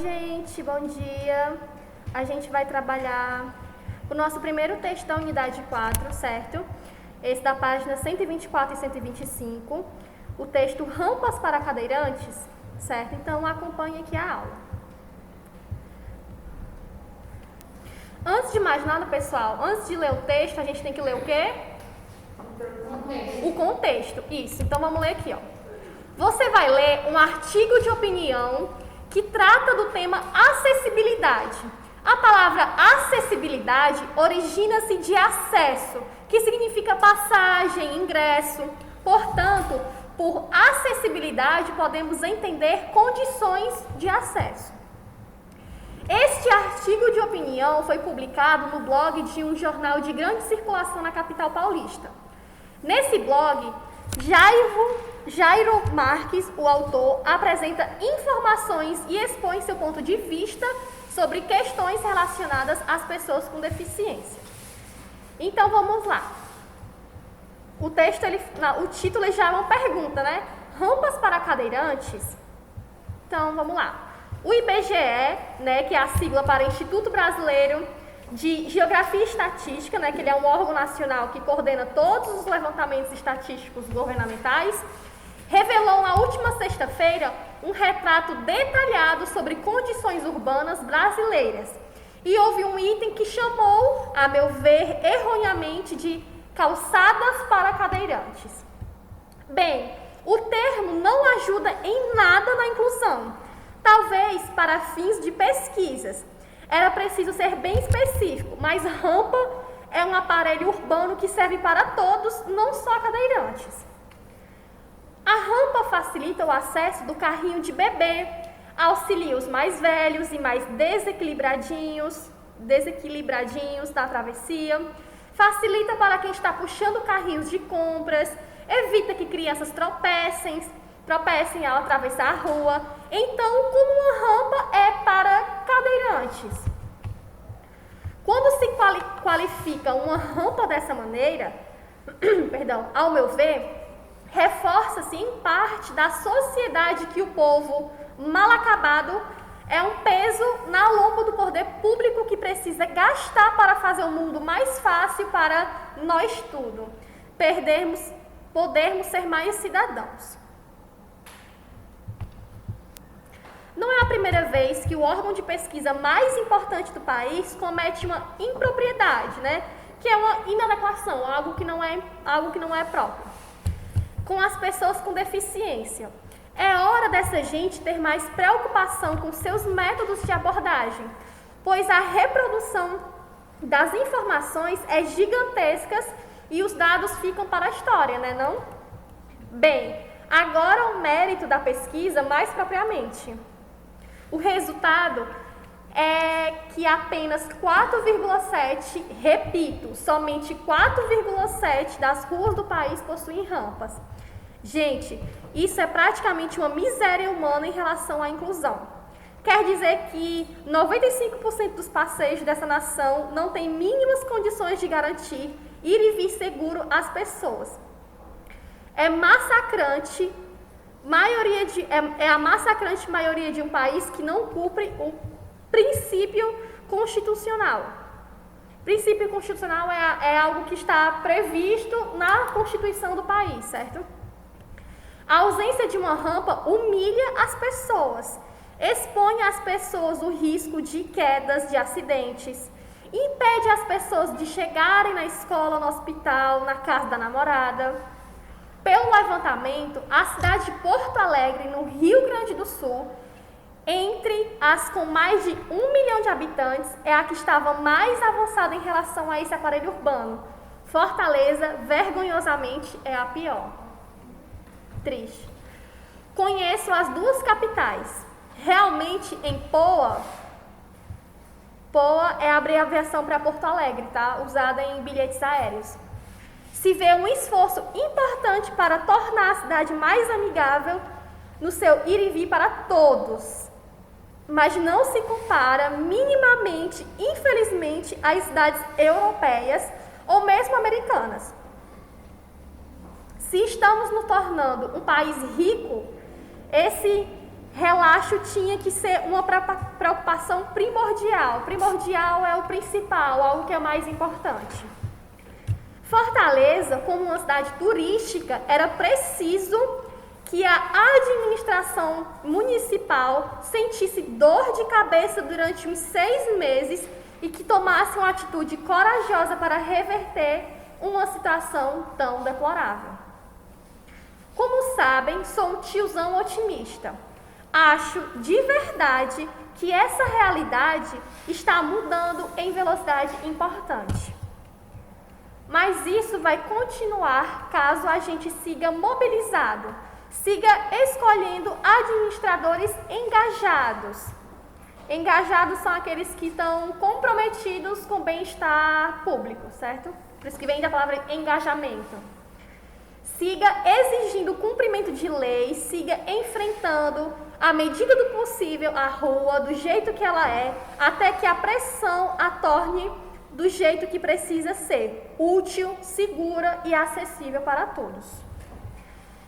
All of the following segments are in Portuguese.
gente, bom dia. A gente vai trabalhar o nosso primeiro texto da unidade 4, certo? Esse da página 124 e 125, o texto Rampas para Cadeirantes, certo? Então, acompanhe aqui a aula. Antes de mais nada, pessoal, antes de ler o texto, a gente tem que ler o quê? O contexto, isso. Então, vamos ler aqui, ó. Você vai ler um artigo de opinião que trata do tema acessibilidade. A palavra acessibilidade origina-se de acesso, que significa passagem, ingresso. Portanto, por acessibilidade podemos entender condições de acesso. Este artigo de opinião foi publicado no blog de um jornal de grande circulação na capital paulista. Nesse blog, Jairo Marques, o autor, apresenta informações e expõe seu ponto de vista sobre questões relacionadas às pessoas com deficiência. Então, vamos lá. O título já é uma pergunta, né? Rampas para cadeirantes? Então, vamos lá. O IBGE, né, que é a sigla para Instituto Brasileiro de Geografia e Estatística, né, que ele é um órgão nacional que coordena todos os levantamentos estatísticos governamentais, revelou na última sexta-feira um retrato detalhado sobre condições urbanas brasileiras. E houve um item que chamou, a meu ver, erroneamente de calçadas para cadeirantes. Bem, o termo não ajuda em nada na inclusão, talvez para fins de pesquisas. Era preciso ser bem específico, mas rampa é um aparelho urbano que serve para todos, não só cadeirantes. A rampa facilita o acesso do carrinho de bebê, auxilia os mais velhos e mais desequilibradinhos da travessia, facilita para quem está puxando carrinhos de compras, evita que crianças tropecem ao atravessar a rua. Então, como uma rampa é para cadeirantes? Quando se qualifica uma rampa dessa maneira, ao meu ver, reforça-se em parte da sociedade que o povo mal acabado é um peso na lomba do poder público que precisa gastar para fazer o mundo mais fácil para nós tudo, podermos ser mais cidadãos. Não é a primeira vez que o órgão de pesquisa mais importante do país comete uma impropriedade, né? Que é uma inadequação, algo que não é próprio, com as pessoas com deficiência. É hora dessa gente ter mais preocupação com seus métodos de abordagem, pois a reprodução das informações é gigantesca e os dados ficam para a história, né não? Bem, agora o mérito da pesquisa mais propriamente. O resultado é que apenas 4,7, repito, somente 4,7 das ruas do país possuem rampas. Gente, isso é praticamente uma miséria humana em relação à inclusão. Quer dizer que 95% dos passeios dessa nação não têm mínimas condições de garantir ir e vir seguro às pessoas. É massacrante a massacrante maioria de um país que não cumpre o princípio constitucional. Princípio constitucional é algo que está previsto na Constituição do país, certo? A ausência de uma rampa humilha as pessoas, expõe as pessoas o risco de quedas, de acidentes, impede as pessoas de chegarem na escola, no hospital, na casa da namorada. Pelo levantamento, a cidade de Porto Alegre, no Rio Grande do Sul, entre as com mais de 1 milhão de habitantes, é a que estava mais avançada em relação a esse aparelho urbano. Fortaleza, vergonhosamente, é a pior. Triste. Conheço as duas capitais. Realmente, em Poa é a abreviação para Porto Alegre, tá? Usada em bilhetes aéreos. Se vê um esforço importante para tornar a cidade mais amigável no seu ir e vir para todos, mas não se compara minimamente, infelizmente, às cidades europeias ou mesmo americanas. Se estamos nos tornando um país rico, esse relaxo tinha que ser uma preocupação primordial. Primordial é o principal, algo que é mais importante. Fortaleza, como uma cidade turística, era preciso que a administração municipal sentisse dor de cabeça durante uns 6 meses e que tomasse uma atitude corajosa para reverter uma situação tão deplorável. Como sabem, sou um tiozão otimista. Acho de verdade que essa realidade está mudando em velocidade importante. Mas isso vai continuar caso a gente siga mobilizado, siga escolhendo administradores engajados. Engajados são aqueles que estão comprometidos com o bem-estar público, certo? Por isso que vem da palavra engajamento. Siga exigindo o cumprimento de leis, siga enfrentando, à medida do possível, a rua do jeito que ela é, até que a pressão a torne do jeito que precisa ser, útil, segura e acessível para todos.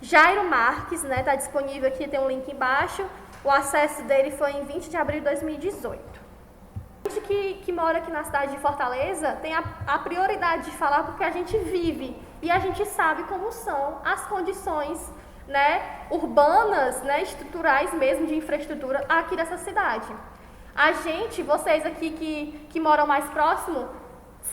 Jairo Marques, tá disponível aqui, tem um link embaixo. O acesso dele foi em 20 de abril de 2018. A gente que mora aqui na cidade de Fortaleza tem a prioridade de falar porque a gente vive e a gente sabe como são as condições, urbanas, estruturais mesmo, de infraestrutura aqui dessa cidade. A gente, vocês aqui que moram mais próximo,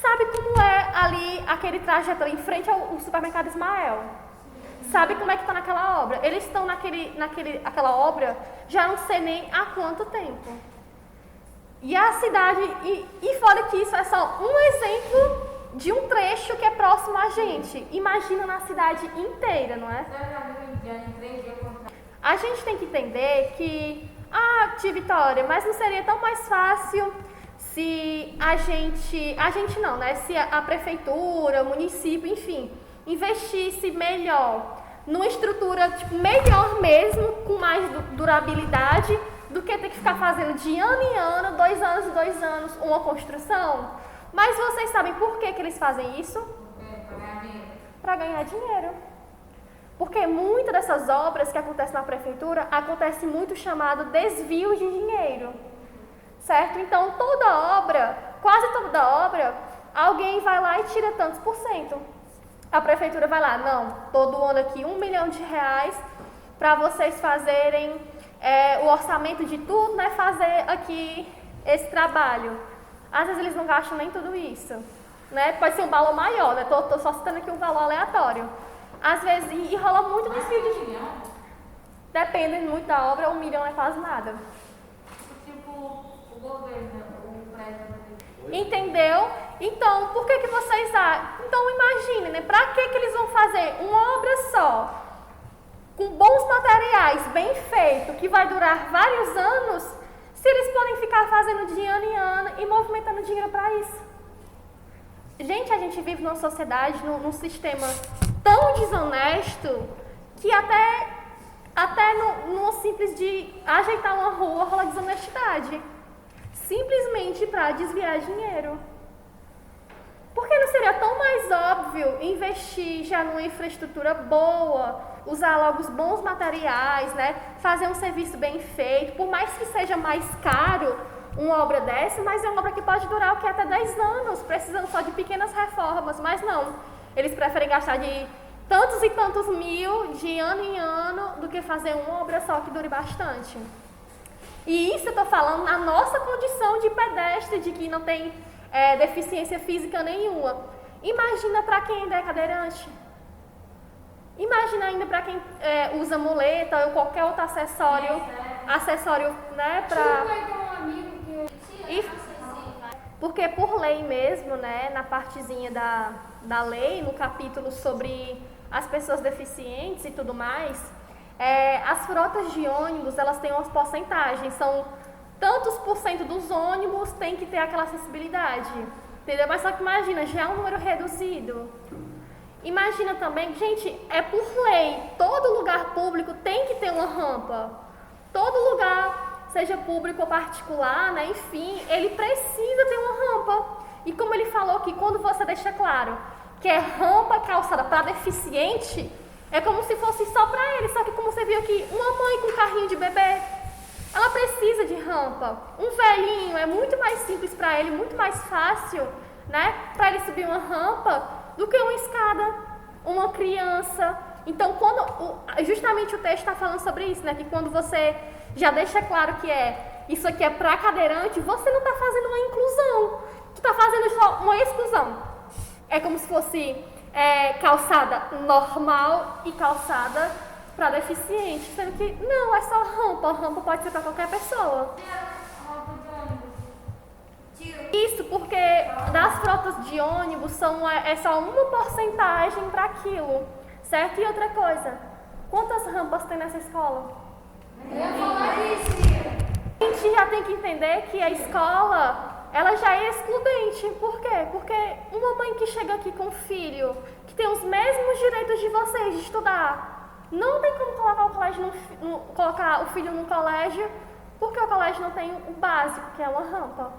sabe como é ali aquele trajeto ali em frente ao supermercado Ismael? Sabe como é que está naquela obra? Eles estão naquela obra já não sei nem há quanto tempo. E a cidade, e fora que isso é só um exemplo de um trecho que é próximo a gente. Imagina na cidade inteira, não é? A gente tem que entender que, tia Vitória, mas não seria tão mais fácil se se a prefeitura, o município, enfim, investisse melhor, numa estrutura melhor mesmo, com mais durabilidade, do que ter que ficar fazendo de ano em ano, 2 anos e 2 anos, uma construção. Mas vocês sabem por que eles fazem isso? Para ganhar dinheiro. Porque muitas dessas obras que acontecem na prefeitura, acontece muito chamado desvio de dinheiro. Certo? Então, quase toda obra, alguém vai lá e tira tantos %. A prefeitura vai lá, não, todo ano aqui R$1 milhão para vocês fazerem o orçamento de tudo, fazer aqui esse trabalho. Às vezes eles não gastam nem tudo isso, Pode ser um valor maior, Tô só citando aqui um valor aleatório. Às vezes, e rola muito desvio de dinheiro. Depende muito da obra, R$1 milhão não é quase nada. Entendeu? Então, por que vocês... Então, imaginem, para que eles vão fazer uma obra só, com bons materiais, bem feito, que vai durar vários anos, se eles podem ficar fazendo de ano em ano e movimentando dinheiro para isso? Gente, a gente vive numa sociedade, num sistema tão desonesto, que até no simples de ajeitar uma rua rola desonestidade. Simplesmente para desviar dinheiro. Por que não seria tão mais óbvio investir já numa infraestrutura boa, usar logo os bons materiais, fazer um serviço bem feito, por mais que seja mais caro uma obra dessa, mas é uma obra que pode durar até 10 anos, precisando só de pequenas reformas, mas não. Eles preferem gastar de tantos e tantos mil de ano em ano do que fazer uma obra só que dure bastante. E isso eu estou falando na nossa condição de pedestre, de que não tem deficiência física nenhuma. Imagina para quem ainda é cadeirante. Imagina ainda para quem usa muleta ou qualquer outro acessório, porque por lei mesmo, na partezinha da lei, no capítulo sobre as pessoas deficientes e tudo mais, as frotas de ônibus, elas têm umas porcentagens, são tantos % dos ônibus tem que ter aquela acessibilidade, entendeu? Mas só que imagina, já é um número reduzido. Imagina também, gente, é por lei, todo lugar público tem que ter uma rampa. Todo lugar, seja público ou particular, enfim, ele precisa ter uma rampa. E como ele falou aqui, quando você deixa claro que é rampa calçada para deficiente, é como se fosse só para ele. Só que como você viu aqui, uma mãe com carrinho de bebê, ela precisa de rampa. Um velhinho é muito mais simples para ele, muito mais fácil, né, para ele subir uma rampa do que uma escada, uma criança. Então, justamente o texto está falando sobre isso, né, que quando você já deixa claro que isso aqui é para cadeirante, você não está fazendo uma inclusão, tu está fazendo só uma exclusão. É como se fosse calçada normal e calçada para deficiente, sendo que não, é só rampa. A rampa pode ser para qualquer pessoa. Isso porque das frotas de ônibus é só uma porcentagem para aquilo, certo? E outra coisa, quantas rampas tem nessa escola? A gente já tem que entender que a escola, ela já é excludente. Por quê? Porque uma mãe que chega aqui com um filho, que tem os mesmos direitos de vocês de estudar, não tem como colocar o filho no colégio, porque o colégio não tem o básico, que é uma rampa.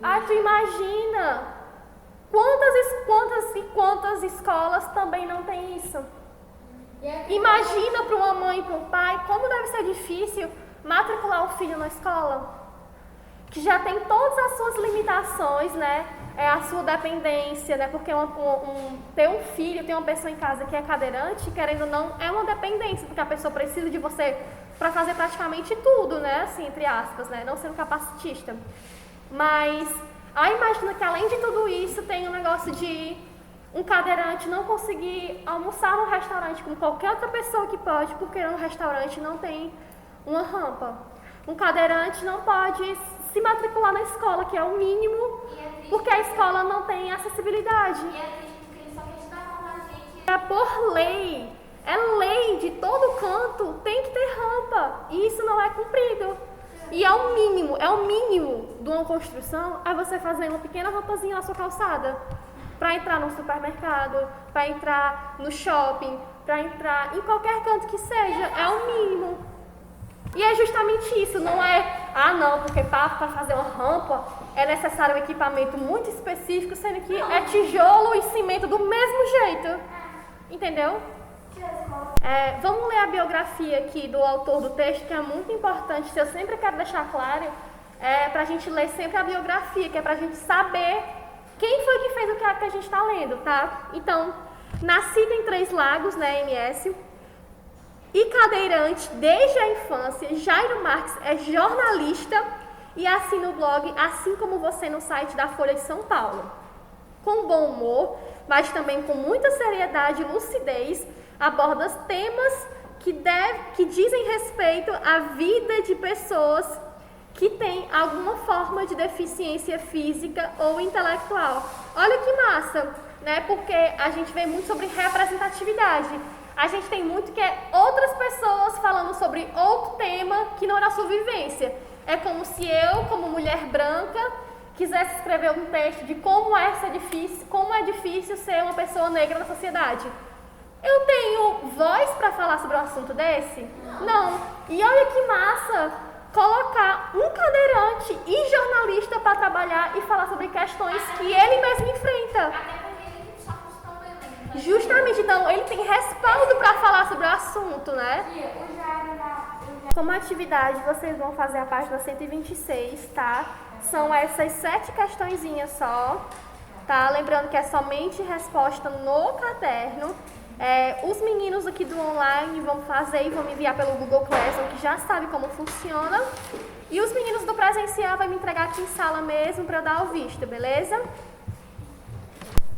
Ah, tu imagina quantas escolas também não tem isso? Imagina para uma mãe e para um pai como deve ser difícil matricular um filho na escola, que já tem todas as suas limitações, né? A sua dependência, né? Porque ter um filho, ter uma pessoa em casa que é cadeirante, querendo ou não, é uma dependência, porque a pessoa precisa de você para fazer praticamente tudo, né? Assim, entre aspas, né? Não sendo capacitista. Mas, imagina que além de tudo isso, tem um negócio de um cadeirante não conseguir almoçar no restaurante como qualquer outra pessoa que pode, porque no restaurante não tem uma rampa. Um cadeirante não pode se matricular na escola, que é o mínimo, porque a escola não tem acessibilidade. É por lei, é lei de todo canto, tem que ter rampa, e isso não é cumprido. E é o mínimo de uma construção, é você fazer uma pequena rampazinha na sua calçada, para entrar no supermercado, para entrar no shopping, para entrar em qualquer canto que seja, é o mínimo. E é justamente isso, não não, porque para fazer uma rampa é necessário um equipamento muito específico, sendo que é tijolo e cimento do mesmo jeito. Entendeu? Vamos ler a biografia aqui do autor do texto, que é muito importante, eu sempre quero deixar claro, para a gente ler sempre a biografia, que é para a gente saber quem foi que fez o que a gente está lendo, tá? Então, nascido em Três Lagos, né, MS, e cadeirante desde a infância, Jairo Marques é jornalista e assina o blog Assim Como Você no site da Folha de São Paulo. Com bom humor, mas também com muita seriedade e lucidez, aborda temas que dizem respeito à vida de pessoas que têm alguma forma de deficiência física ou intelectual. Olha que massa, né? Porque a gente vê muito sobre representatividade. A gente tem muito que outras pessoas falando sobre outro tema que não era a sua vivência. É como se eu, como mulher branca, quisesse escrever um texto de como é difícil ser uma pessoa negra na sociedade. Eu tenho voz para falar sobre um assunto desse? Não. E olha que massa colocar um cadeirante e jornalista para trabalhar e falar sobre questões que ele mesmo enfrenta. Justamente, então, ele tem respaldo para falar sobre o assunto, né? Como atividade, vocês vão fazer a página 126, tá? São essas 7 questõezinhas só, tá? Lembrando que é somente resposta no caderno. Os meninos aqui do online vão fazer e vão me enviar pelo Google Classroom, que já sabe como funciona. E os meninos do presencial vão me entregar aqui em sala mesmo para eu dar o visto, beleza?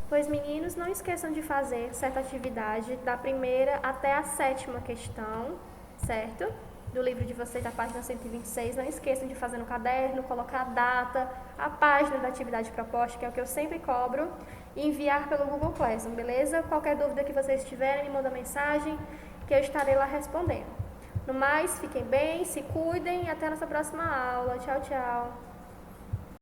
Pois, meninos, não esqueçam de fazer certa atividade da primeira até a 7ª questão, certo? Do livro de vocês, da página 126. Não esqueçam de fazer no caderno, colocar a data, a página da atividade proposta, que é o que eu sempre cobro, e enviar pelo Google Classroom, beleza? Qualquer dúvida que vocês tiverem, me manda mensagem, que eu estarei lá respondendo. No mais, fiquem bem, se cuidem e até a nossa próxima aula. Tchau, tchau!